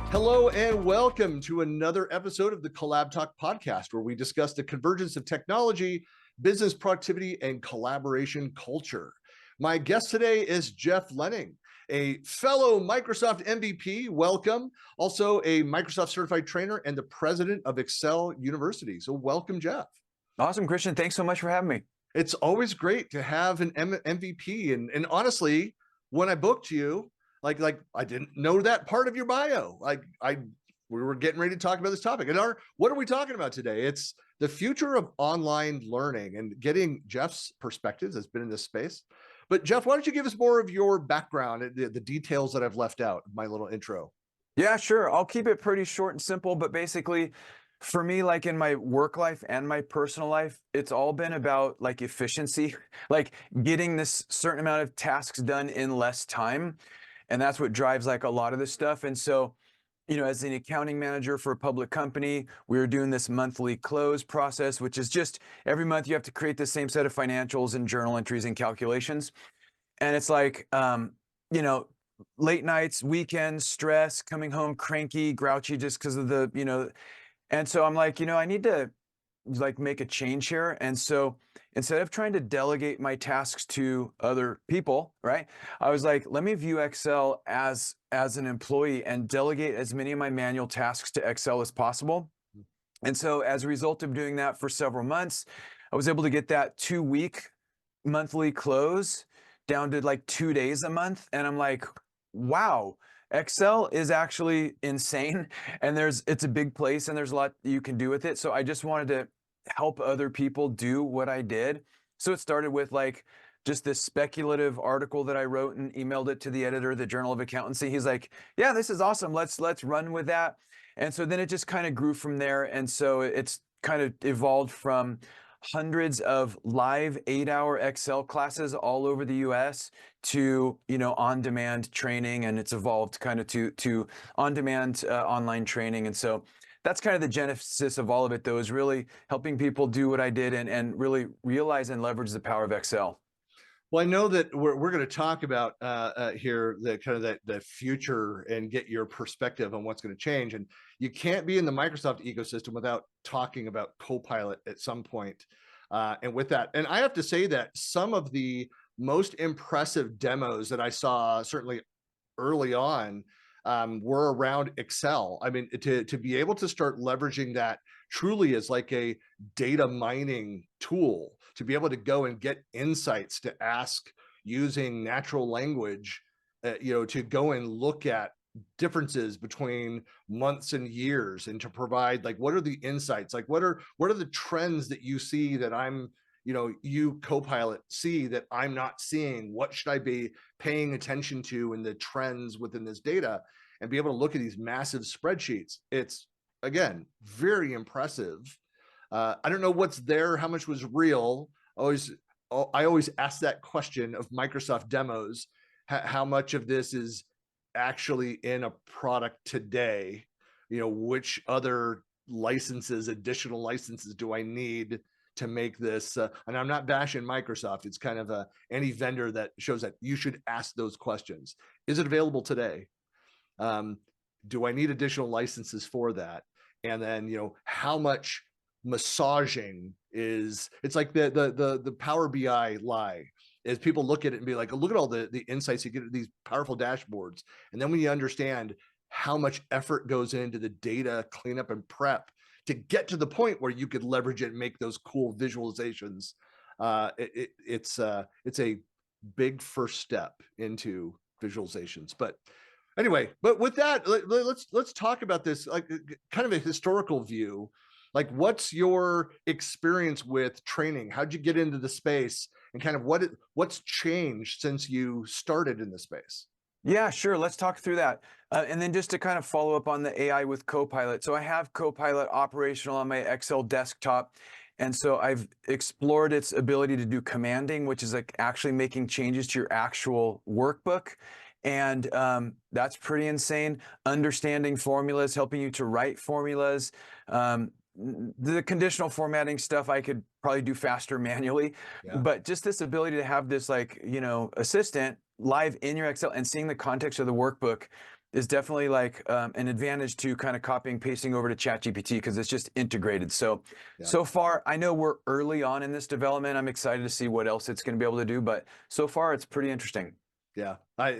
Hello and welcome to another episode of the CollabTalk Podcast, where we discuss the convergence of technology, business productivity, and collaboration culture. My guest today is Jeff Lenning, a fellow Microsoft MVP. Welcome. Also a Microsoft certified trainer and the president of Excel University. So welcome, Jeff. Awesome, Christian. Thanks so much for having me. It's always great to have an MVP. And honestly, when I booked you, like I didn't know that part of your bio. We were getting ready to talk about this topic. And what are we talking about today? It's the future of online learning, and getting Jeff's perspectives has been in this space. But Jeff, why don't you give us more of your background, the details that I've left out of my little intro? Yeah, sure. I'll keep it pretty short and simple, but basically for me, like in my work life and my personal life, it's all been about like efficiency, like getting this certain amount of tasks done in less time. And that's what drives like a lot of this stuff. And so, as an accounting manager for a public company, we were doing this monthly close process, which is just every month you have to create the same set of financials and journal entries and calculations. And it's like, late nights, weekends, stress, coming home cranky, grouchy just because of the, and so I'm like, I need to like make a change here. And so instead of trying to delegate my tasks to other people, right, I was like, let me view Excel as an employee and delegate as many of my manual tasks to Excel as possible. And so as a result of doing that for several months, I was able to get that 2-week monthly close down to like 2 days a month. And I'm like, wow, Excel is actually insane. And it's a big place and there's a lot you can do with it. So I just wanted to help other people do what I did. So it started with like just this speculative article that I wrote and emailed it to the editor of the Journal of Accountancy. He's like, yeah, this is awesome. Let's run with that. And so then it just kind of grew from there. And so it's kind of evolved from hundreds of live 8-hour Excel classes all over the US to, on-demand training. And it's evolved kind of to on-demand online training. And so that's kind of the genesis of all of it, though, is really helping people do what I did and really realize and leverage the power of Excel. Well, I know that we're going to talk about here the kind of the future and get your perspective on what's going to change. And you can't be in the Microsoft ecosystem without talking about Copilot at some point. And with that, and I have to say that some of the most impressive demos that I saw, certainly early on, were around Excel. I mean, to be able to start leveraging that truly as like a data mining tool, to be able to go and get insights, to ask using natural language, to go and look at differences between months and years, and to provide like, what are the insights? Like, what are the trends that you see that you Copilot see that I'm not seeing? What should I be paying attention to in the trends within this data, and be able to look at these massive spreadsheets? It's, again, very impressive. I don't know what's there, how much was real. I always ask that question of Microsoft demos, how much of this is actually in a product today? Which other additional licenses do I need to make this? And I'm not bashing Microsoft. It's kind of any vendor that shows that you should ask those questions. Is it available today? Do I need additional licenses for that? And then, how much massaging it's like the Power BI lie is people look at it and be like, look at all the insights you get at these powerful dashboards. And then when you understand how much effort goes into the data cleanup and prep to get to the point where you could leverage it and make those cool visualizations, it's a big first step into visualizations. But anyway, but with that, let's talk about this, like kind of a historical view. Like, what's your experience with training? How'd you get into the space, and kind of what's changed since you started in the space? Yeah, sure. Let's talk through that. And then just to kind of follow up on the AI with Copilot. So I have Copilot operational on my Excel desktop. And so I've explored its ability to do commanding, which is like actually making changes to your actual workbook. And that's pretty insane. Understanding formulas, helping you to write formulas. The conditional formatting stuff I could probably do faster manually, Yeah. but just this ability to have this like, assistant live in your Excel and seeing the context of the workbook is definitely like an advantage to kind of copying, pasting over to ChatGPT because it's just integrated. So, Yeah. so far, I know we're early on in this development. I'm excited to see what else it's going to be able to do, but so far it's pretty interesting. Yeah. I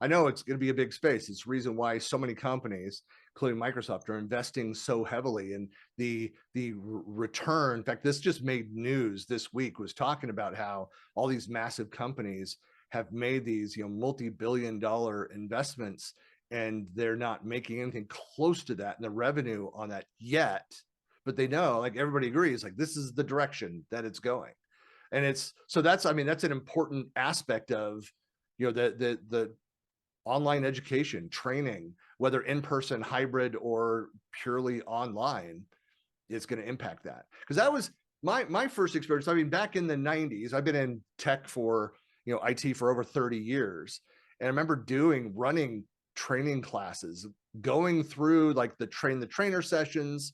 know it's gonna be a big space. It's the reason why so many companies, including Microsoft, are investing so heavily in the return. In fact, this just made news this week, was talking about how all these massive companies have made these, multi-billion-dollar investments, and they're not making anything close to that in the revenue on that yet. But they know, like everybody agrees, like this is the direction that it's going. And that's an important aspect of, the online education training, whether in person, hybrid, or purely online, is going to impact that. Because that was my first experience. I mean, back in the 90s, I've been in tech for, IT for over 30 years. And I remember running training classes, going through like the train the trainer sessions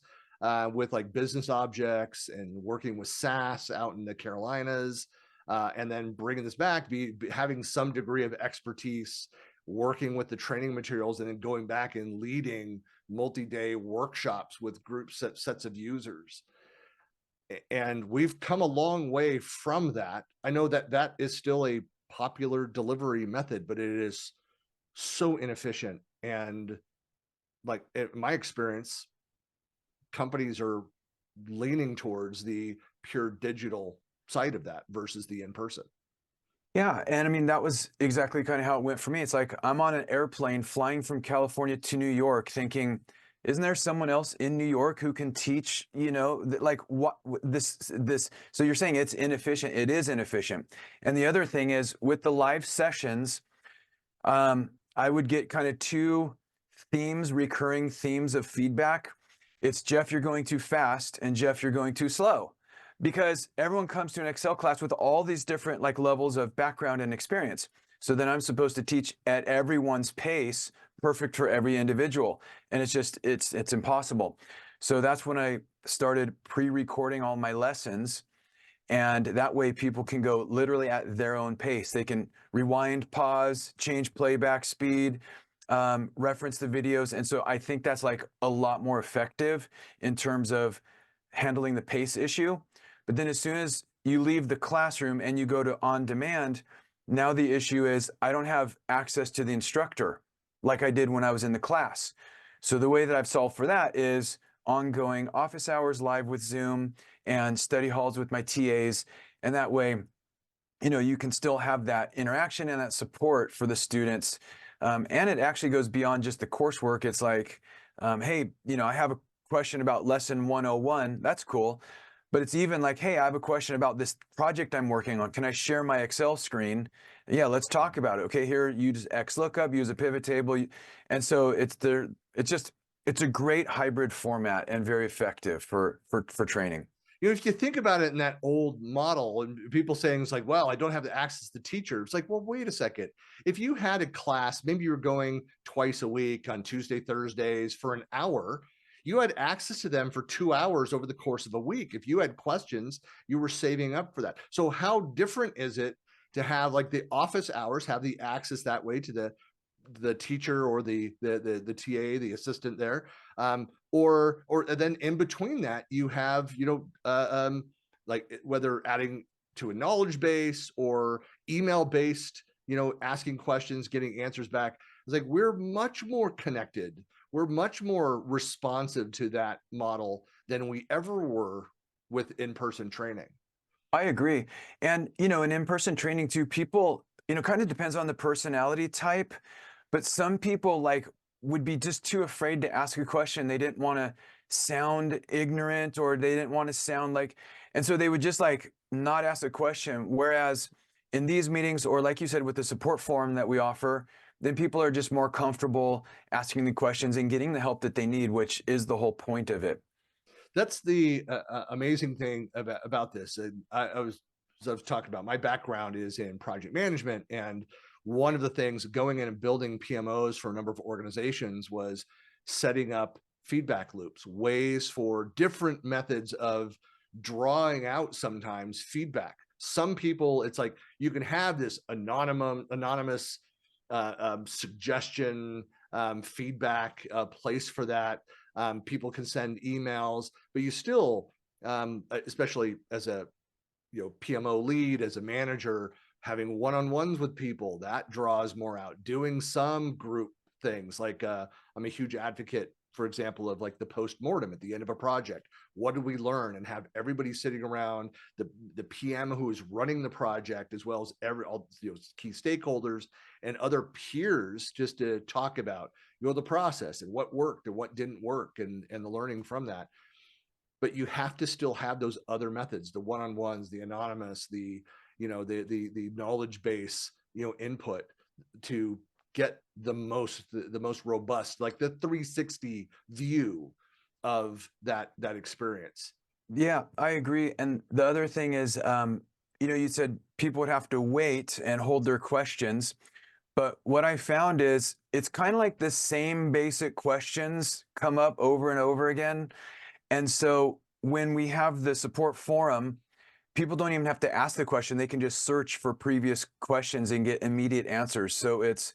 with like business objects, and working with SaaS out in the Carolinas. And then bringing this back, having some degree of expertise, working with the training materials, and then going back and leading multi-day workshops with sets of users. And we've come a long way from that. I know that is still a popular delivery method, but it is so inefficient. And like in my experience, companies are leaning towards the pure digital side of that versus the in-person. Yeah, and I mean, that was exactly kind of how it went for me. It's like I'm on an airplane flying from California to New York thinking, isn't there someone else in New York who can teach, like what this. So you're saying it's inefficient. It is inefficient. And the other thing is with the live sessions, I would get kind of two recurring themes of feedback. It's Jeff, you're going too fast, and Jeff, you're going too slow. Because everyone comes to an Excel class with all these different like levels of background and experience. So then I'm supposed to teach at everyone's pace, perfect for every individual. And it's impossible. So that's when I started pre-recording all my lessons. And that way people can go literally at their own pace. They can rewind, pause, change playback speed, reference the videos. And so I think that's like a lot more effective in terms of handling the pace issue. But then as soon as you leave the classroom and you go to on demand, now the issue is I don't have access to the instructor like I did when I was in the class. So the way that I've solved for that is ongoing office hours live with Zoom and study halls with my TAs. And that way, you can still have that interaction and that support for the students. And it actually goes beyond just the coursework. It's like, hey, I have a question about lesson 101. That's cool. But it's even like, hey, I have a question about this project I'm working on. Can I share my Excel screen? Yeah, let's talk about it. Okay, here, use XLOOKUP, use a pivot table. And so it's a great hybrid format and very effective for training. If you think about it in that old model, and people saying it's like, well, I don't have the access to the teacher. It's like, well, wait a second. If you had a class, maybe you were going twice a week on Tuesday, Thursdays for an hour, you had access to them for 2 hours over the course of a week. If you had questions, you were saving up for that. So how different is it to have like the office hours, have the access that way to the teacher or the TA, the assistant there, or then in between that you have like whether adding to a knowledge base or email based, asking questions, getting answers back. It's like we're much more connected. We're much more responsive to that model than we ever were with in-person training. I agree. And, in in-person training too, people, kind of depends on the personality type, but some people like would be just too afraid to ask a question. They didn't want to sound ignorant, or they didn't want to sound like, and so they would just like not ask a question. Whereas in these meetings, or like you said, with the support forum that we offer, then people are just more comfortable asking the questions and getting the help that they need, which is the whole point of it. That's the amazing thing about this. And I was talking about, my background is in project management, and one of the things going in and building PMOs for a number of organizations was setting up feedback loops, ways for different methods of drawing out sometimes feedback. Some people, it's like you can have this anonymous suggestion, feedback place for that. People can send emails, but you still, especially as a PMO lead, as a manager, having one-on-ones with people, that draws more out. Doing some group things, like I'm a huge advocate, for example, of like the post-mortem at the end of a project. What did we learn? And have everybody sitting around, the PM who is running the project, as well as all key stakeholders and other peers, just to talk about the process and what worked and what didn't work, and the learning from that. But you have to still have those other methods, the one-on-ones, the anonymous, the knowledge base, input, to get the most robust, like the 360 view of that experience. Yeah, I agree. And the other thing is, you said people would have to wait and hold their questions. But what I found is it's kind of like the same basic questions come up over and over again. And so when we have the support forum, people don't even have to ask the question. They can just search for previous questions and get immediate answers. So it's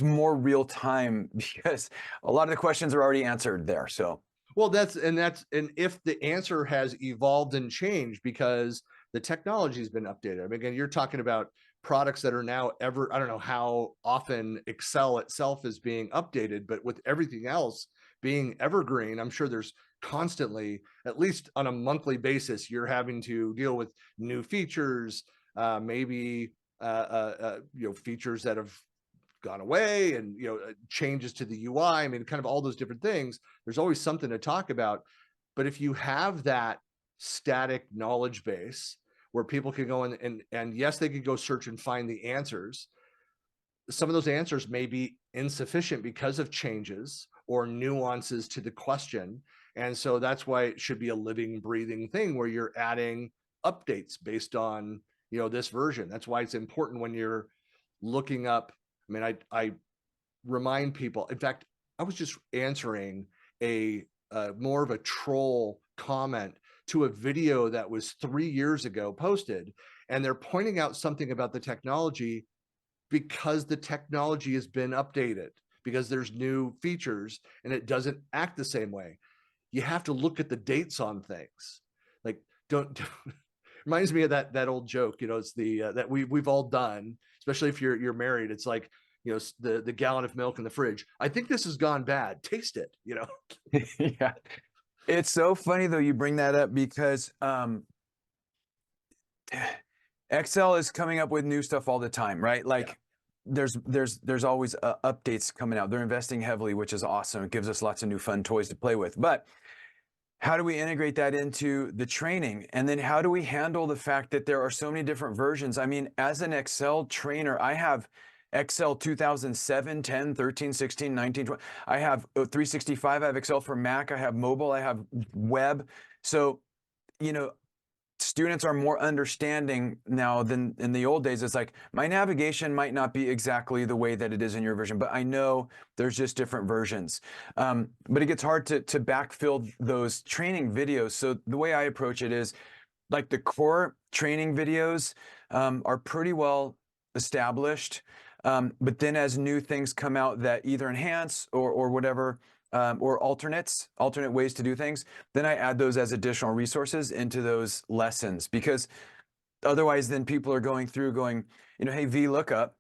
more real time, because a lot of the questions are already answered there. So, well, and if the answer has evolved and changed because the technology has been updated. I mean, again, you're talking about products that are now I don't know how often Excel itself is being updated, but with everything else being evergreen, I'm sure there's constantly, at least on a monthly basis, you're having to deal with new features, maybe features that have gone away, and changes to the UI. I mean, kind of all those different things. There's always something to talk about. But if you have that static knowledge base where people can go in and yes, they could go search and find the answers, some of those answers may be insufficient because of changes or nuances to the question. And so that's why it should be a living, breathing thing where you're adding updates based on, this version. That's why it's important when you're looking up. I mean, I remind people, in fact, I was just answering a more of a troll comment to a video that was 3 years ago posted, and they're pointing out something about the technology because the technology has been updated, because there's new features and it doesn't act the same way. You have to look at the dates on things. Like, don't reminds me of that old joke, it's the that we've all done, especially if you're married. It's like, the gallon of milk in the fridge. I think this has gone bad. Taste it, Yeah. It's so funny though you bring that up, because Excel is coming up with new stuff all the time, right? Like, there's always updates coming out. They're investing heavily, which is awesome. It gives us lots of new fun toys to play with. But how do we integrate that into the training? And then how do we handle the fact that there are so many different versions? I mean, as an Excel trainer, I have Excel 2007, 10, 13, 16, 19, 20. I have 365. I have Excel for Mac. I have mobile. I have web. So, students are more understanding now than in the old days. It's like, my navigation might not be exactly the way that it is in your version, but I know there's just different versions. But it gets hard to backfill those training videos. So the way I approach it is, like, the core training videos are pretty well established. But then as new things come out that either enhance or whatever, or alternate ways to do things, then I add those as additional resources into those lessons. Because otherwise then people are going through going, hey, VLOOKUP.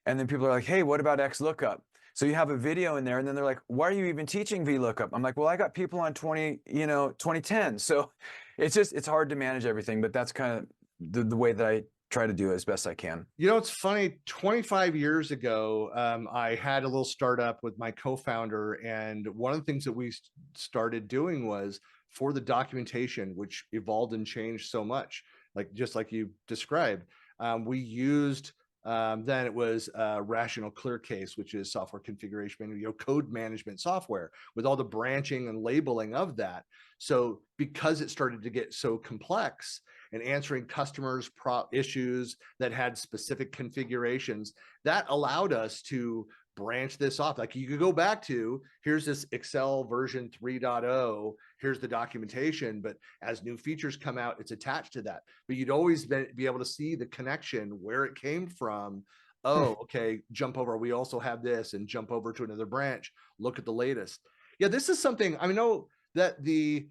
And then people are like, hey, what about XLOOKUP? So you have a video in there, and then they're like, why are you even teaching VLOOKUP? I'm like, well, I got people on 2010. So it's hard to manage everything, but that's kind of the way that I try to do it as best I can. It's funny, 25 years ago, I had a little startup with my co-founder, and one of the things that we started doing was, for the documentation, which evolved and changed so much, like just like you described, we used Then it was Rational Clear Case, which is software configuration, code management software with all the branching and labeling of that. So because it started to get so complex and answering customers' issues that had specific configurations, that allowed us to branch this off. Like you could go back to, here's this Excel version 3.0, here's the documentation, but as new features come out, it's attached to that. But you'd always be able to see the connection, where it came from. Oh, okay, jump over. We also have this, and jump over to another branch. Look at the latest. Yeah, this is something I know that the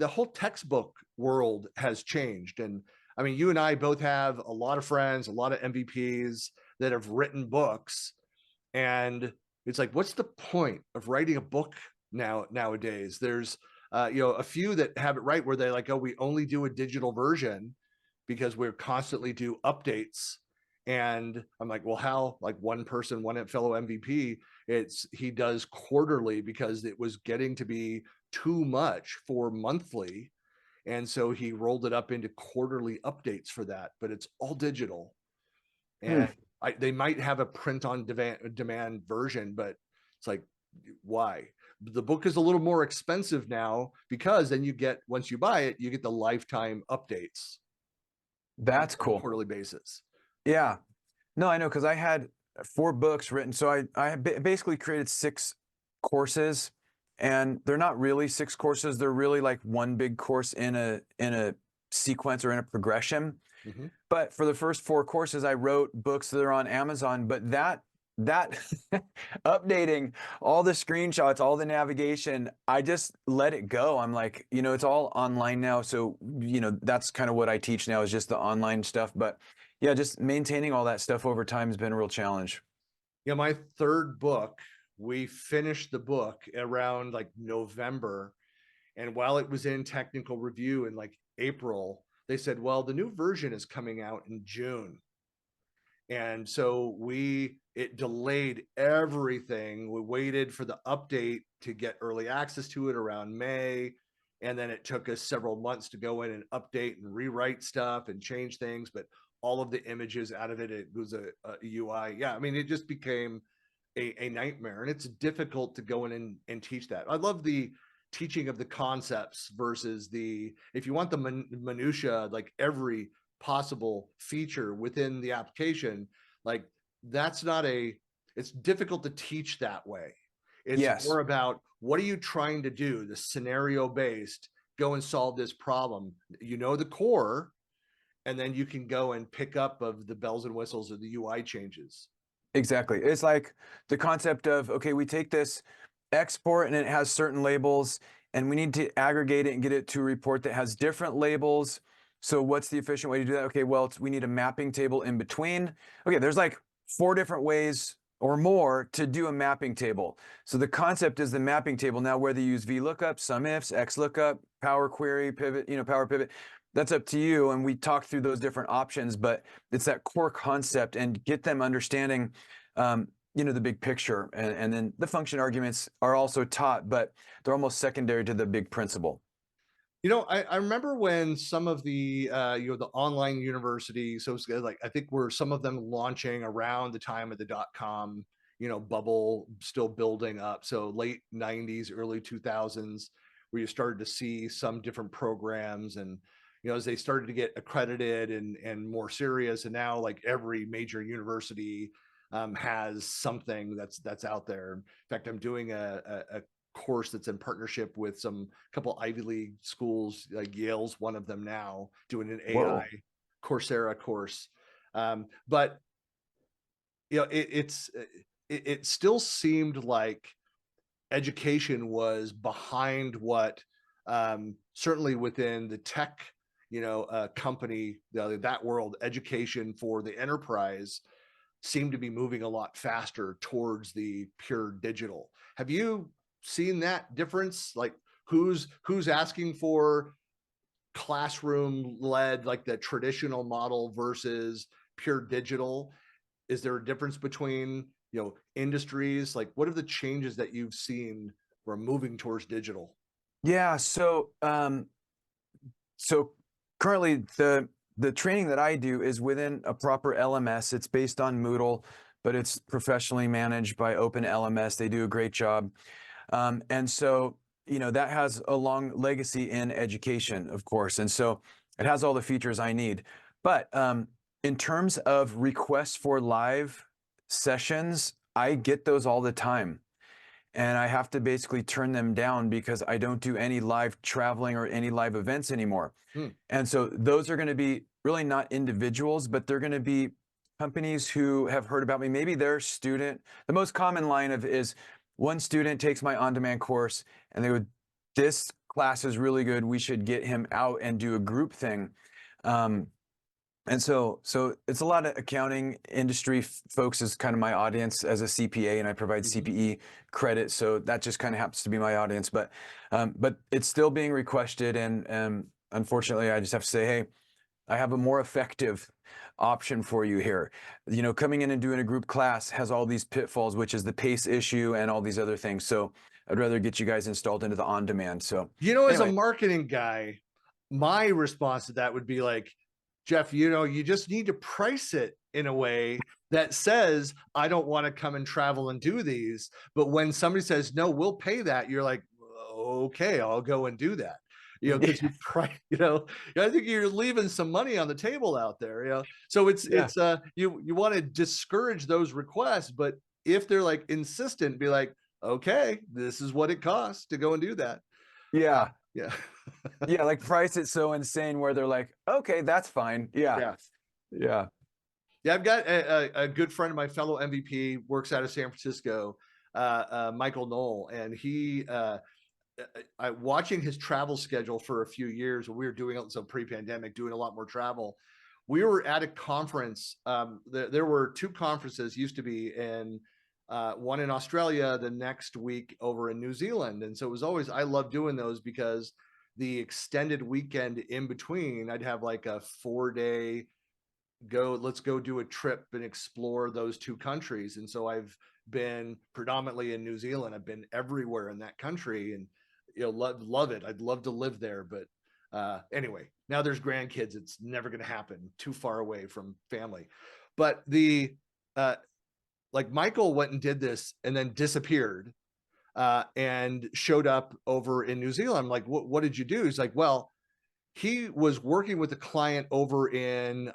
whole textbook world has changed. And I mean, you and I both have a lot of friends, a lot of MVPs that have written books. And it's like, what's the point of writing a book nowadays? There's a few that have it right where they're like, oh, we only do a digital version because we're constantly do updates. And I'm like, well, how? Like one person, one fellow MVP, he does quarterly because it was getting to be too much for monthly. And so he rolled it up into quarterly updates for that, but it's all digital. And they might have a print on demand version, but it's like, why? The book is a little more expensive now because then once you buy it, you get the lifetime updates. That's cool. On a quarterly basis. Yeah. No, I know, because I had 4 books written. So I basically created 6 courses, and they're not really 6 courses. They're really like one big course in a sequence or in a progression. Mm-hmm. But for the first 4 courses, I wrote books that are on Amazon. But that updating all the screenshots, all the navigation, I just let it go. I'm like, it's all online now. So, that's kind of what I teach now, is just the online stuff. But yeah, just maintaining all that stuff over time has been a real challenge. Yeah, my 3rd book, we finished the book around like November. And while it was in technical review in like April, they said, well, the new version is coming out in June. And so it delayed everything. We waited for the update to get early access to it around May. And then it took us several months to go in and update and rewrite stuff and change things. But all of the images out of it was a UI. Yeah, I mean, it just became a nightmare. And it's difficult to go in and teach that. I love the teaching of the concepts versus if you want the minutia, like every possible feature within the application, like it's difficult to teach that way. It's more about, what are you trying to do? The scenario based, go and solve this problem. The core, and then you can go and pick up of the bells and whistles of the UI changes. Exactly. It's like the concept of, okay, we take this export and it has certain labels, and we need to aggregate it and get it to a report that has different labels. So what's the efficient way to do that? Okay, well, we need a mapping table in between. Okay, there's like 4 different ways or more to do a mapping table. So the concept is the mapping table. Now, whether you use VLOOKUP, SUMIFS, XLOOKUP, Power Query, Pivot, Power Pivot, that's up to you. And we talk through those different options, but it's that core concept, and get them understanding, the big picture. And then the function arguments are also taught, but they're almost secondary to the big principle. I remember when some of the the online universities, so like I think were some of them launching around the time of the .com bubble, still building up. So late 90s, early 2000s, where you started to see some different programs, and as they started to get accredited and more serious, and now like every major university has something that's out there. In fact, I'm doing a course that's in partnership with couple Ivy League schools, like Yale's one of them now, doing an AI Coursera course. But it still seemed like education was behind what certainly within the tech company, that world, education for the enterprise seemed to be moving a lot faster towards the pure digital. Have you seen that difference? Like who's asking for classroom led, like the traditional model versus pure digital? Is there a difference between industries? Like what are the changes that you've seen were moving towards digital? Yeah, so currently the the training that I do is within a proper LMS. It's based on Moodle, but it's professionally managed by Open LMS. They do a great job. And so, that has a long legacy in education, of course. And so it has all the features I need. But in terms of requests for live sessions, I get those all the time. And I have to basically turn them down because I don't do any live traveling or any live events anymore. And so those are going to be really not individuals, but they're going to be companies who have heard about me. Maybe their student, the most common line is one student takes my on-demand course and they would, this class is really good. We should get him out and do a group thing. And so it's a lot of accounting industry folks is kind of my audience as a CPA, and I provide CPE credit. So that just kind of happens to be my audience, but it's still being requested. And unfortunately, I just have to say, hey, I have a more effective option for you here. Coming in and doing a group class has all these pitfalls, which is the pace issue and all these other things. So I'd rather get you guys installed into the on-demand. So, as a marketing guy, my response to that would be like, Jeff, you just need to price it in a way that says, I don't want to come and travel and do these. But when somebody says, no, we'll pay that, you're like, okay, I'll go and do that. Because I think you're leaving some money on the table out there. So it's you want to discourage those requests, but if they're like insistent, be like, okay, this is what it costs to go and do that. Yeah. Yeah, like price it so insane where they're like, okay, that's fine. Yeah. I've got a good friend of my, fellow MVP, works out of San Francisco, Michael Knoll, and he watching his travel schedule for a few years when we were doing some pre-pandemic, doing a lot more travel. We were at a conference. There were two conferences used to be in one in Australia, the next week over in New Zealand. And so it was always, I love doing those because the extended weekend in between, I'd have like a 4-day let's go do a trip and explore those two countries. And so I've been predominantly in New Zealand. I've been everywhere in that country and, love it. I'd love to live there. But anyway, now there's grandkids. It's never going to happen, too far away from family. But like Michael went and did this and then disappeared and showed up over in New Zealand. I'm like, what did you do? He's like, well, he was working with a client over in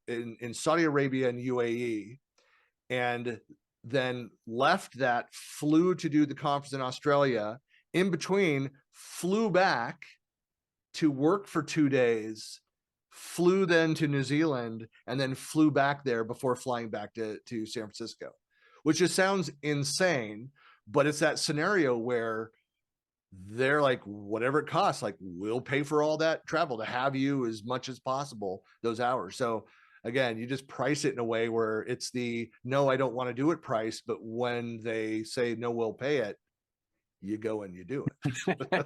in Saudi Arabia and UAE, and then left that, flew to do the conference in Australia, in between flew back to work for 2 days, flew then to New Zealand, and then flew back there before flying back to San Francisco, which just sounds insane. But it's that scenario where they're like, whatever it costs, like, we'll pay for all that travel to have you as much as possible those hours. So again, you just price it in a way where it's the, no, I don't want to do it price, but when they say, no, we'll pay it, you go and you do it.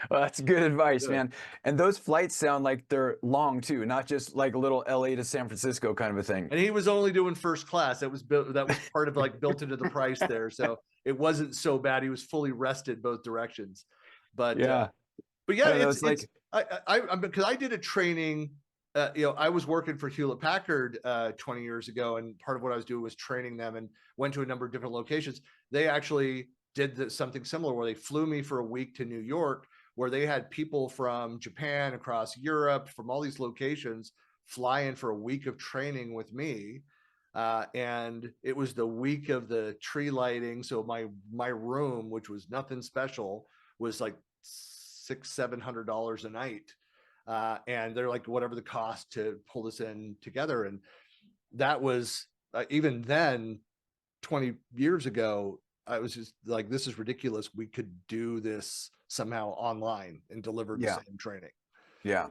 Well, that's good advice, man. And those flights sound like they're long too, not just like a little LA to San Francisco kind of a thing. And he was only doing first class. That was part of like built into the price there. So it wasn't so bad. He was fully rested both directions. But it's like, because I did a training, I was working for Hewlett Packard 20 years ago, and part of what I was doing was training them, and went to a number of different locations. They actually did something similar where they flew me for a week to New York, where they had people from Japan, across Europe, from all these locations fly in for a week of training with me. And it was the week of the tree lighting. So my room, which was nothing special, was like $600-700 a night. And they're like, whatever the cost to pull this in together. And that was even then, 20 years ago, I was just like, this is ridiculous. We could do this somehow online and deliver the same training. Yeah.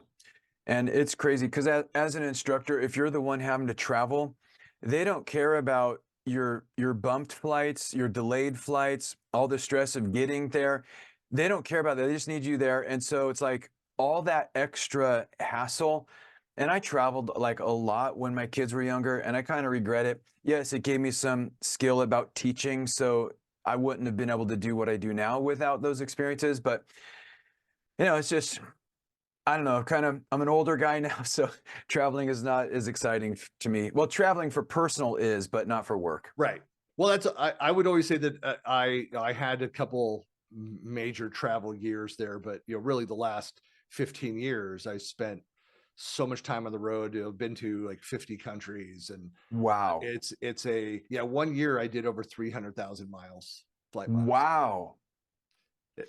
And it's crazy because as an instructor, if you're the one having to travel, they don't care about your bumped flights, your delayed flights, all the stress of getting there. They don't care about that. They just need you there. And so it's like all that extra hassle. And I traveled like a lot when my kids were younger, and I kind of regret it. Yes, it gave me some skill about teaching, so I wouldn't have been able to do what I do now without those experiences. But, it's just, I don't know, I'm an older guy now, so traveling is not as exciting to me. Well, traveling for personal is, but not for work. Right. Well, I would always say that I had a couple major travel years there, but really the last 15 years I spent so much time on the road. Been to like 50 countries, and Wow. it's a one year I did over 300,000 miles, flight miles. Wow.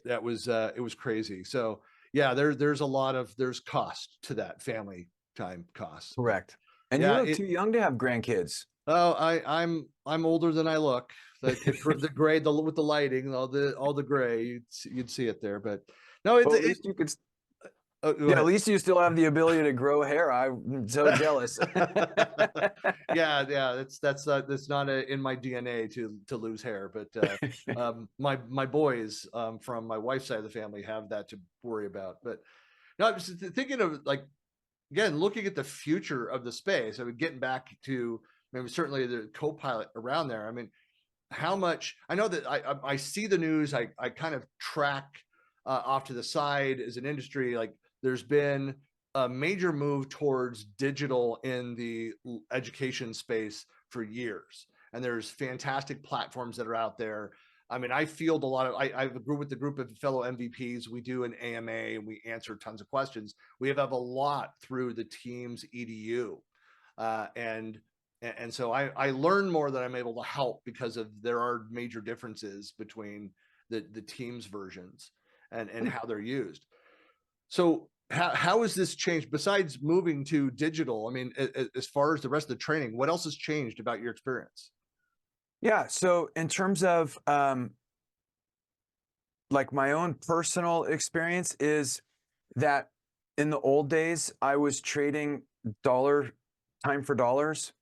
That was it was crazy. So yeah, there's a lot of cost to that, family time costs. Correct. And you look too young to have grandkids. Oh, I'm older than I look. The gray, with the lighting, all the gray, you'd see it there. But no, Well, at least you could. Yeah, at least you still have the ability to grow hair. I'm so jealous. yeah, that's not in my DNA to lose hair. But my boys from my wife's side of the family have that to worry about. But no, I was thinking of, like, again, looking at the future of the space. I mean, getting back to, I mean, certainly the co-pilot around there. I mean, how much, I know that I see the news, I kind of track off to the side as an industry. Like, there's been a major move towards digital in the education space for years, and there's fantastic platforms that are out there. I mean, I field a lot of, I agree with the group of fellow MVPs. We do an AMA and we answer tons of questions. We have a lot through the Teams EDU. And so I learn more that I'm able to help, because of, there are major differences between the Teams versions and how they're used. So how has this changed besides moving to digital? I mean, as far as the rest of the training, what else has changed about your experience? Yeah. So in terms of like my own personal experience, is that in the old days, I was trading time for dollars.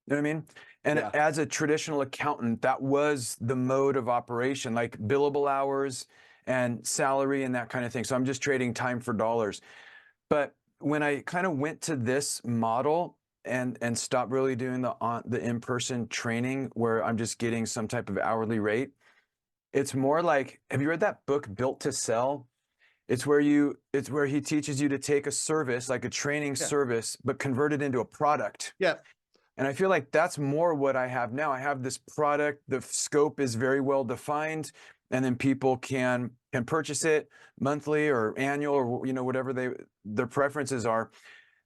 You know what I mean? And as a traditional accountant, that was the mode of operation, like billable hours and salary and that kind of thing. So I'm just trading time for dollars. But when I kind of went to this model and stopped really doing the in-person training, where I'm just getting some type of hourly rate, it's more like, have you read that book, Built to Sell? It's where he teaches you to take a service, like a training service, but convert it into a product. Yeah. And I feel like that's more what I have now. I have this product, the scope is very well defined, and then people can purchase it monthly or annual, or whatever their preferences are.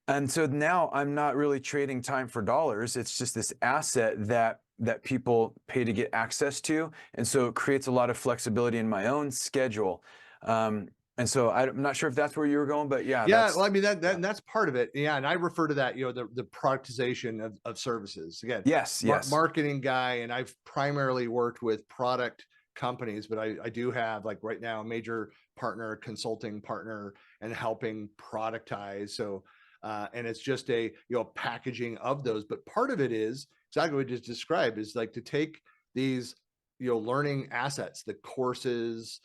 And so now I'm not really trading time for dollars. It's just this asset that people pay to get access to. And so it creates a lot of flexibility in my own schedule. And so I'm not sure if that's where you were going, but yeah. Well, I mean, that's part of it. Yeah. And I refer to that, the productization of services. Again, yes. Marketing guy, and I've primarily worked with product companies, but I do have, like, right now, a major partner, consulting partner, and helping productize. So, and it's just a, packaging of those. But part of it is exactly what you just described, is like to take these, learning assets, the courses,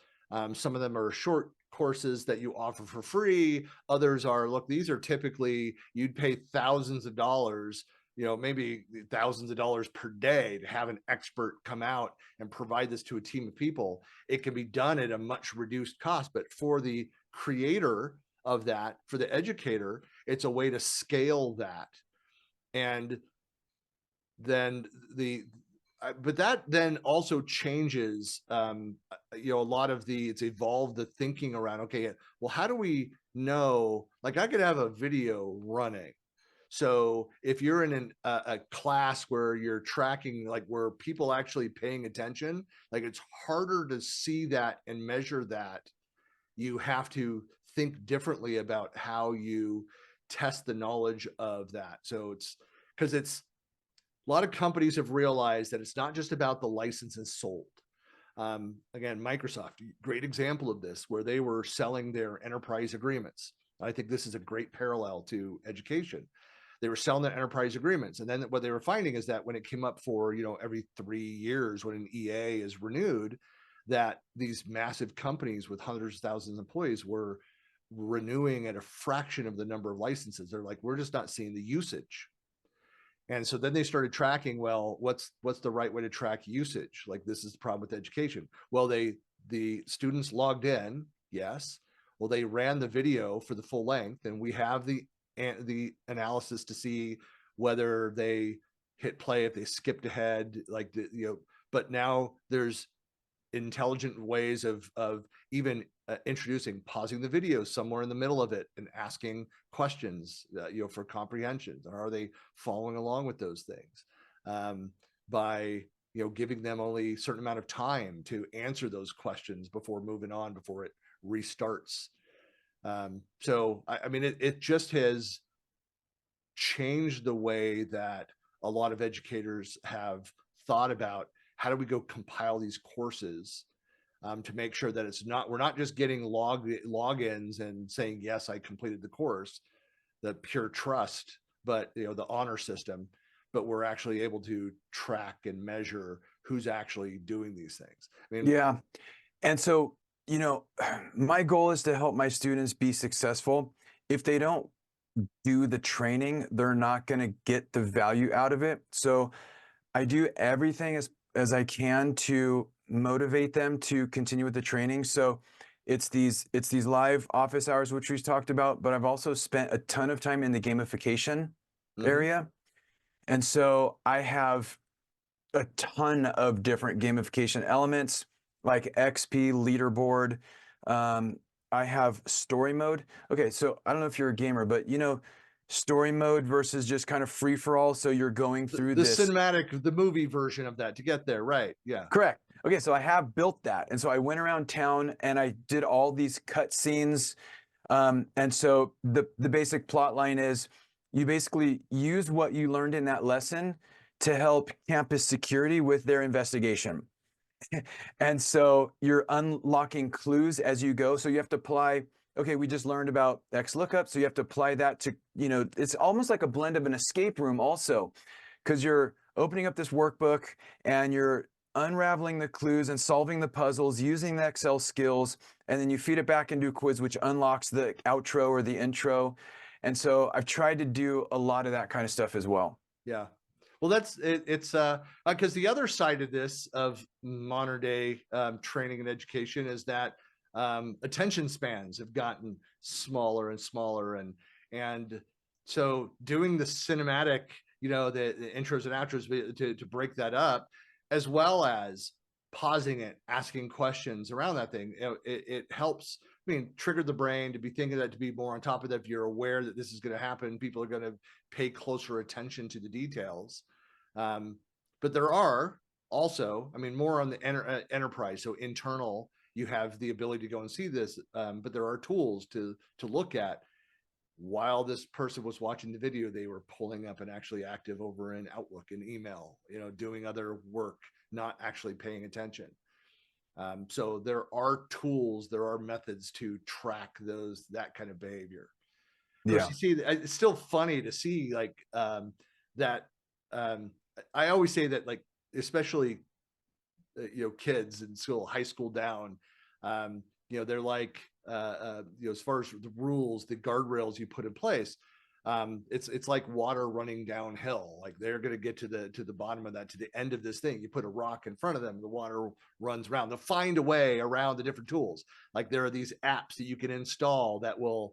some of them are short courses that you offer for free. Others are, look, these are typically, you'd pay thousands of dollars, maybe thousands of dollars per day to have an expert come out and provide this to a team of people. It can be done at a much reduced cost, but for the creator of that, for the educator, it's a way to scale that. And then but that then also changes, a lot of it's evolved the thinking around, okay, well, how do we know, like, I could have a video running. So if you're in a class where you're tracking, like, where people actually paying attention, like, it's harder to see that and measure that. You have to think differently about how you test the knowledge of that. So it's because a lot of companies have realized that it's not just about the licenses sold. Again, Microsoft, great example of this, where they were selling their enterprise agreements. I think this is a great parallel to education. They were selling their enterprise agreements. And then what they were finding is that when it came up for, every 3 years, when an EA is renewed, that these massive companies with hundreds of thousands of employees were renewing at a fraction of the number of licenses. They're like, we're just not seeing the usage. And so then they started tracking, well, what's the right way to track usage? Like, this is the problem with education. Well, the students logged in, yes. Well, they ran the video for the full length, and we have the analysis to see whether they hit play, if they skipped ahead, like but now there's intelligent ways of even introducing, pausing the video somewhere in the middle of it and asking questions, for comprehension. Are they following along with those things? By giving them only a certain amount of time to answer those questions before moving on, before it restarts. So I mean, it just has changed the way that a lot of educators have thought about how do we go compile these courses, to make sure that we're not just getting logins and saying, yes, I completed the course, the pure trust, but the honor system, but we're actually able to track and measure who's actually doing these things. I mean, yeah. And so, my goal is to help my students be successful. If they don't do the training, they're not going to get the value out of it. So I do everything as I can to motivate them to continue with the training. So it's these live office hours, which we've talked about, but I've also spent a ton of time in the gamification area. And so I have a ton of different gamification elements like XP, leaderboard. I have story mode. Okay, so I don't know if you're a gamer, but story mode versus just kind of free for all. So you're going through the this cinematic, the movie version of that to get there, right? Yeah, correct. Okay, so I have built that, and so I went around town and I did all these cut scenes. And so the basic plot line is you basically use what you learned in that lesson to help campus security with their investigation. And so you're unlocking clues as you go. So you have to apply, okay, we just learned about X lookup. So you have to apply that to, it's almost like a blend of an escape room also, because you're opening up this workbook and you're unraveling the clues and solving the puzzles using the Excel skills. And then you feed it back into a quiz, which unlocks the outro or the intro. And so I've tried to do a lot of that kind of stuff as well. Yeah. Well, that's it. It's because the other side of this, of modern day training and education, is that attention spans have gotten smaller and smaller, and so doing the cinematic, the intros and outros to break that up, as well as pausing it, asking questions around that thing, it helps. I mean, trigger the brain to be thinking that, to be more on top of that. If you're aware that this is going to happen, people are going to pay closer attention to the details. But there are also, I mean, more on the enterprise. So internal, you have the ability to go and see this, but there are tools to look at. While this person was watching the video, they were pulling up and actually active over in Outlook and email, doing other work, not actually paying attention. So there are tools, there are methods to track that kind of behavior. Of course, you see, it's still funny to see like that. I always say that, like, especially kids in school, high school down, they're like as far as the rules, the guardrails you put in place, it's like water running downhill. Like, they're going to get to the bottom of that, to the end of this thing. You put a rock in front of them, the water runs around. They'll find a way around the different tools. Like, there are these apps that you can install that will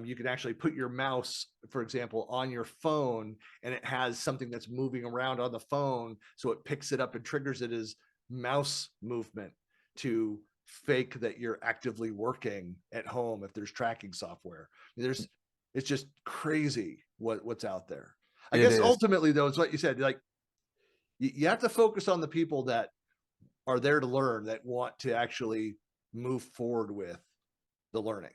you can actually put your mouse, for example, on your phone, and it has something that's moving around on the phone, so it picks it up and triggers it as mouse movement to fake that you're actively working at home if there's tracking software. It's just crazy what's out there. I guess ultimately, though, it's what you said, like, you have to focus on the people that are there to learn, that want to actually move forward with the learning.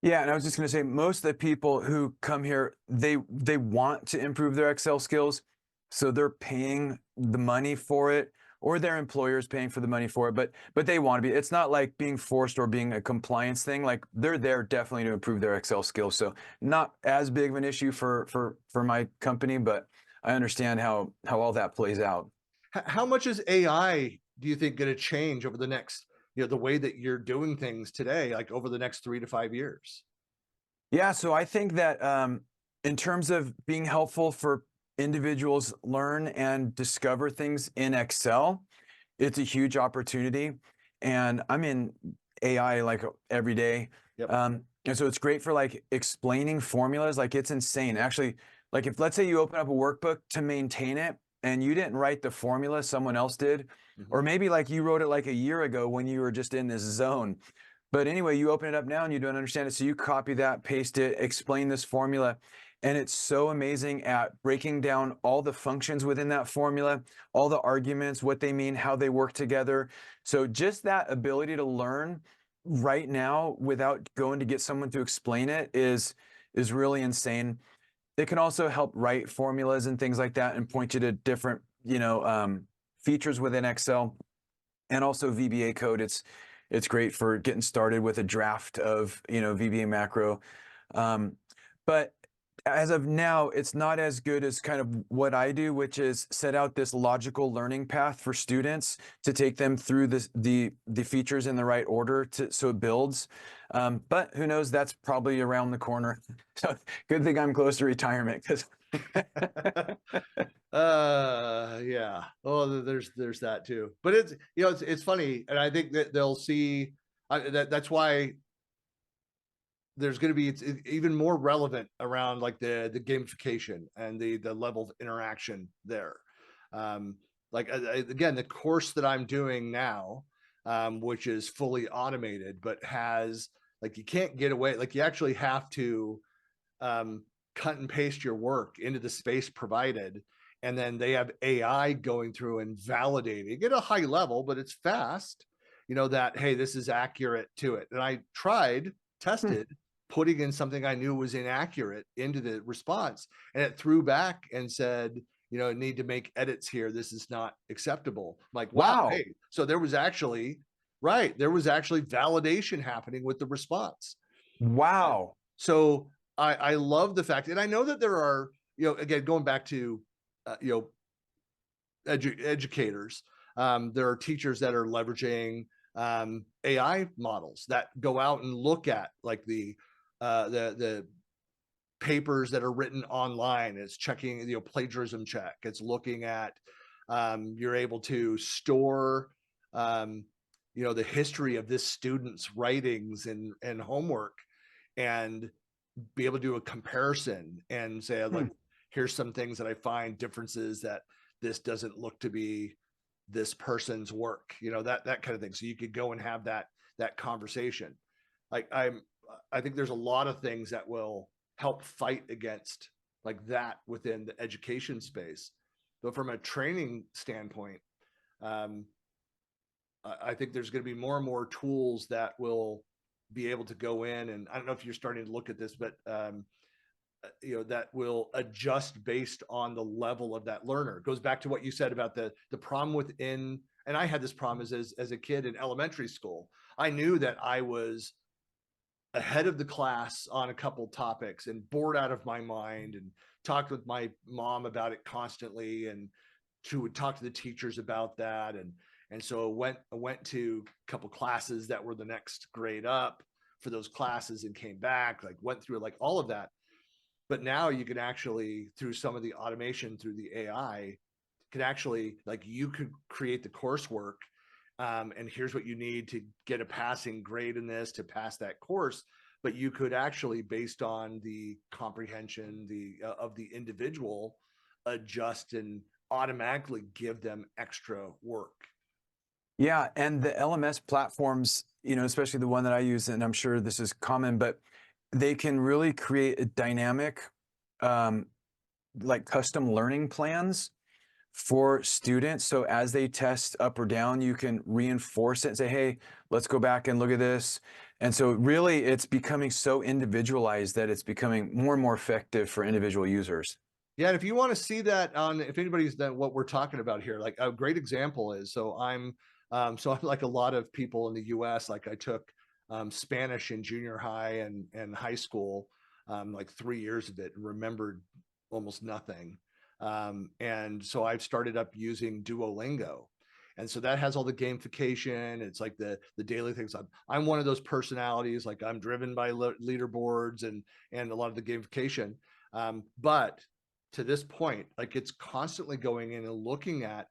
Yeah, and I was just going to say, most of the people who come here, they want to improve their Excel skills, so they're paying the money for it, or their employer's paying for the money for it, but they want to be. It's not like being forced or being a compliance thing. Like, they're there definitely to improve their Excel skills. So not as big of an issue for my company, but I understand how all that plays out. How much is AI, do you think, going to change over the next, the way that you're doing things today, like over the next 3 to 5 years? Yeah, so I think that in terms of being helpful for individuals learn and discover things in Excel, it's a huge opportunity. And I'm in AI like every day. Yep. And so it's great for like explaining formulas. Like it's insane. Actually, like if let's say you open up a workbook to maintain it and you didn't write the formula, someone else did, or maybe like you wrote it like a year ago when you were just in this zone. But anyway, you open it up now and you don't understand it. So you copy that, paste it, explain this formula. And it's so amazing at breaking down all the functions within that formula, all the arguments, what they mean, how they work together. So just that ability to learn right now without going to get someone to explain it is really insane. It can also help write formulas and things like that and point you to different, features within Excel and also VBA code. It's great for getting started with a draft of, VBA macro. But as of now, it's not as good as kind of what I do, which is set out this logical learning path for students to take them through the features in the right order so it builds. But who knows, that's probably around the corner. So good thing I'm close to retirement because yeah. Oh, there's that too. But it's funny, and I think that they'll see that's why there's going to be it's even more relevant around like the gamification and the level of interaction there. Again, the course that I'm doing now, which is fully automated, but has like you can't get away, like you actually have to cut and paste your work into the space provided, and then they have AI going through and validating at a high level, but it's fast, that hey, this is accurate to it. And I tested putting in something I knew was inaccurate into the response, and it threw back and said, need to make edits here. This is not acceptable. I'm like, wow. Hey, so there was actually validation happening with the response. Wow. So I love the fact, and I know that there are, again, going back to, educators, there are teachers that are leveraging AI models that go out and look at like the papers that are written online. It's checking, plagiarism check. It's looking at, you're able to store, the history of this student's writings and homework, and be able to do a comparison and say, like, here's some things that I find differences that this doesn't look to be this person's work, that kind of thing. So you could go and have that conversation. Like I think there's a lot of things that will help fight against like that within the education space. But from a training standpoint, I think there's going to be more and more tools that will be able to go in, and I don't know if you're starting to look at this, but that will adjust based on the level of that learner. It goes back to what you said about the problem within, and I had this problem as a kid in elementary school. I knew that I was ahead of the class on a couple topics and bored out of my mind, and talked with my mom about it constantly, and she would talk to the teachers about that. And so I went to a couple classes that were the next grade up for those classes, and came back, like went through like all of that. But now you can actually, through some of the automation, through the AI, can actually, like, you could create the coursework, and here's what you need to get a passing grade in this to pass that course. But you could actually, based on the comprehension of the individual, adjust and automatically give them extra work. Yeah, and the LMS platforms, especially the one that I use, and I'm sure this is common, but they can really create a dynamic, like custom learning plans for students. So as they test up or down, you can reinforce it and say, hey, let's go back and look at this. And so really it's becoming so individualized that it's becoming more and more effective for individual users. Yeah, and if you want to see that if anybody's done what we're talking about here, like a great example is, I'm like a lot of people in the US, like I took Spanish in junior high and high school, like 3 years of it, and remembered almost nothing. And so I've started up using Duolingo. And so that has all the gamification. It's like the daily things. I'm one of those personalities, like I'm driven by leaderboards and a lot of the gamification. But to this point, like it's constantly going in and looking at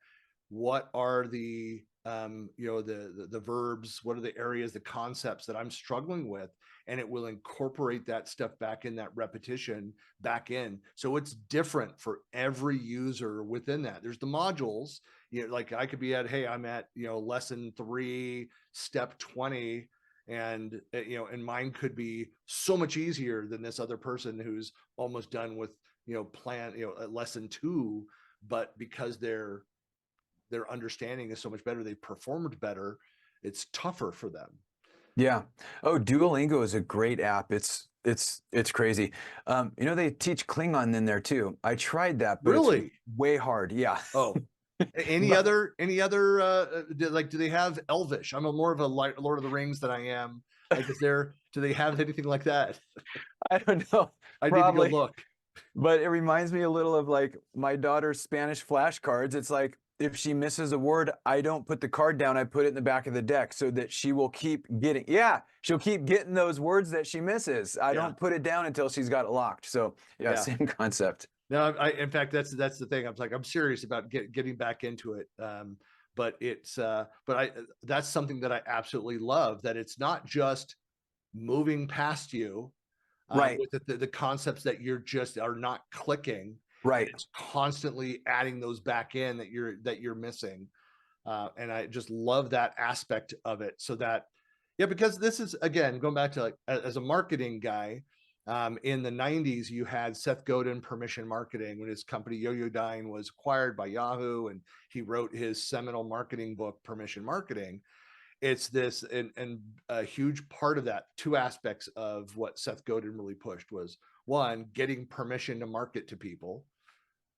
what are the the verbs, what are the areas, the concepts that I'm struggling with, and it will incorporate that stuff back in, that repetition back in. So it's different for every user within that. There's the modules, like I could be at, hey, I'm at, lesson 3, step 20. And, and mine could be so much easier than this other person who's almost done with, lesson 2, but because their understanding is so much better, they performed better, it's tougher for them. Yeah. Oh, Duolingo is a great app. It's crazy. They teach Klingon in there too. I tried that, but Really? it's way hard. Yeah. Oh, any other do they have Elvish? I'm more of a Lord of the Rings than I am. Like, do they have anything like that? I don't know. I Probably. need to go look. But it reminds me a little of like my daughter's Spanish flashcards. It's like, if she misses a word, I don't put the card down. I put it in the back of the deck so that she will keep getting, she'll keep getting those words that she misses. I don't put it down until she's got it locked. So same concept. No, in fact, that's the thing. I'm serious about getting back into it. But that's something that I absolutely love, that it's not just moving past you, right, with the concepts that you're just are not clicking. Right. It's constantly adding those back in that you're missing. And I just love that aspect of it. So that, because this is, again, going back to, like, as a marketing guy, in the 90s, you had Seth Godin, Permission Marketing, when his company Yoyodyne was acquired by Yahoo, and he wrote his seminal marketing book, Permission Marketing. It's this, and a huge part of that, 2 aspects of what Seth Godin really pushed was, 1, getting permission to market to people,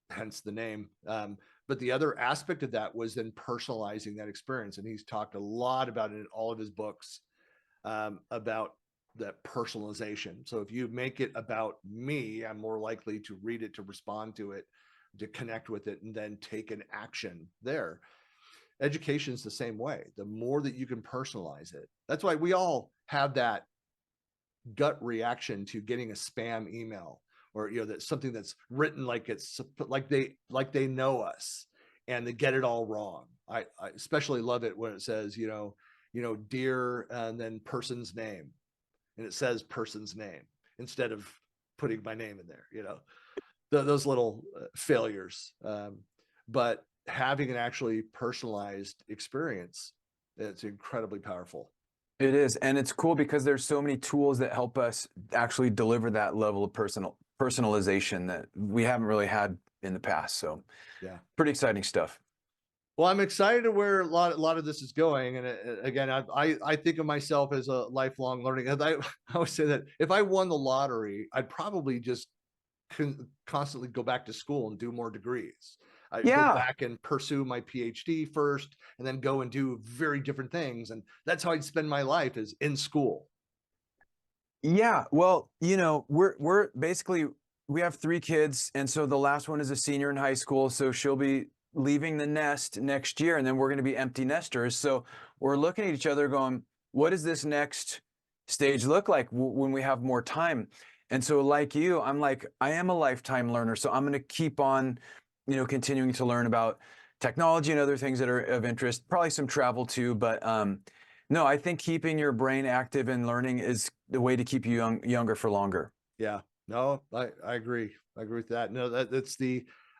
hence the name. But the other aspect of that was then personalizing that experience. And he's talked a lot about it in all of his books, about that personalization. So if you make it about me, I'm more likely to read it, to respond to it, to connect with it, and then take an action there. Education is the same way. The more that you can personalize it, that's why we all have that gut reaction to getting a spam email, or that's something that's written like it's like they know us, and they get it all wrong. I especially love it when it says dear, and then person's name, and it says person's name instead of putting my name in there. Those little failures. But having an actually personalized experience, it's incredibly powerful. It is. And it's cool because there's so many tools that help us actually deliver that level of personalization that we haven't really had in the past. So pretty exciting stuff. Well, I'm excited to where a lot of this is going. And again, I think of myself as a lifelong learning. I always say that if I won the lottery, I'd probably just constantly go back to school and do more degrees. I go back and pursue my PhD first, and then go and do very different things. And that's how I'd spend my life, is in school. Yeah. Well, we're basically, we have 3 kids. And so the last one is a senior in high school. So she'll be leaving the nest next year, and then we're going to be empty nesters. So we're looking at each other going, what does this next stage look like when we have more time? And so, like you, I'm like, I am a lifetime learner. So I'm going to keep on continuing to learn about technology and other things that are of interest, probably some travel too. But no, I think keeping your brain active and learning is the way to keep you younger for longer. Yeah, no, I agree. I agree with that. No, that's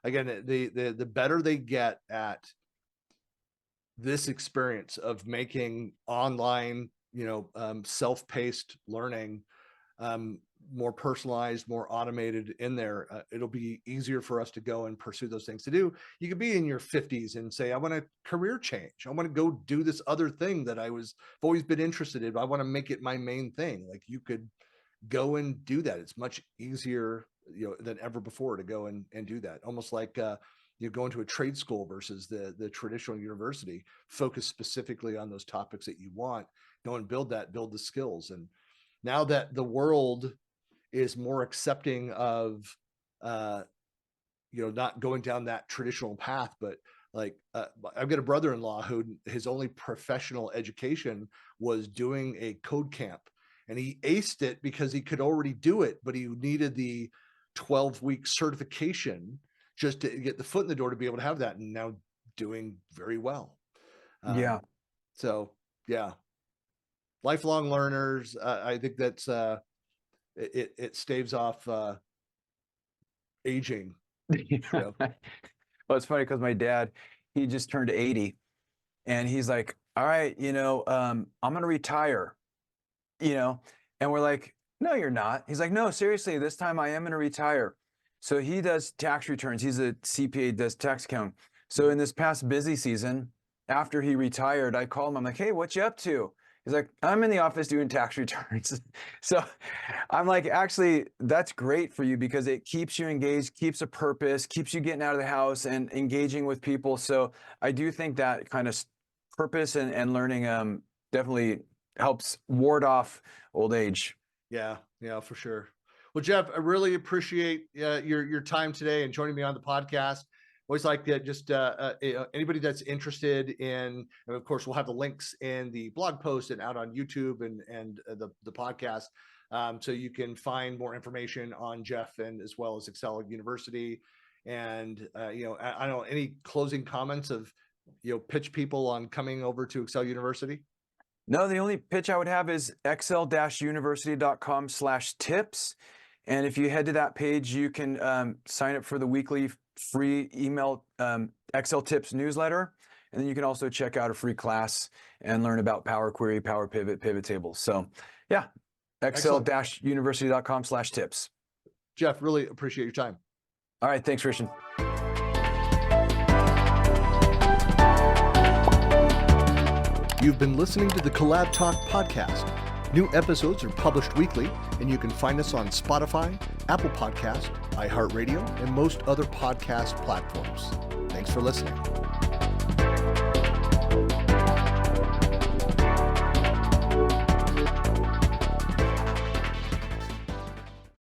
again, the better they get at this experience of making online, self-paced learning, more personalized, more automated in there, it'll be easier for us to go and pursue those things to do. You could be in your 50s and say, I want a career change. I want to go do this other thing that I've always been interested in. I want to make it my main thing. Like, you could go and do that. It's much easier, than ever before to go and do that. Almost like, you go into a trade school versus the traditional university. Focus specifically on those topics that you want. Go and build the skills. And now that the world is more accepting of, not going down that traditional path, but like, I've got a brother-in-law who his only professional education was doing a code camp, and he aced it because he could already do it, but he needed the 12-week certification just to get the foot in the door to be able to have that, and now doing very well. Yeah. So yeah, lifelong learners. I think that's it staves off aging. Well, it's funny because my dad, he just turned 80 and he's like, all right, I'm going to retire, and we're like, no, you're not. He's like, no, seriously, this time I am going to retire. So he does tax returns. He's a CPA, does tax accounting. So in this past busy season, after he retired, I called him. I'm like, hey, what you up to? He's like, I'm in the office doing tax returns. So I'm like, actually, that's great for you because it keeps you engaged, keeps a purpose, keeps you getting out of the house and engaging with people. So I do think that kind of purpose and learning definitely helps ward off old age. Yeah, for sure. Well, Jeff, I really appreciate your time today and joining me on the podcast. Always like that. Just anybody that's interested in, and of course, we'll have the links in the blog post and out on YouTube and the podcast, so you can find more information on Jeff and as well as Excel University. And I don't know, any closing comments of pitch people on coming over to Excel University? No, the only pitch I would have is excel-university.com/tips. And if you head to that page, you can sign up for the weekly free email Excel Tips newsletter. And then you can also check out a free class and learn about Power Query, Power Pivot, Pivot Tables. So yeah, excel-university.com/tips. Jeff, really appreciate your time. All right. Thanks, Christian. You've been listening to the CollabTalk Podcast. New episodes are published weekly, and you can find us on Spotify, Apple Podcast, iHeartRadio, and most other podcast platforms. Thanks for listening.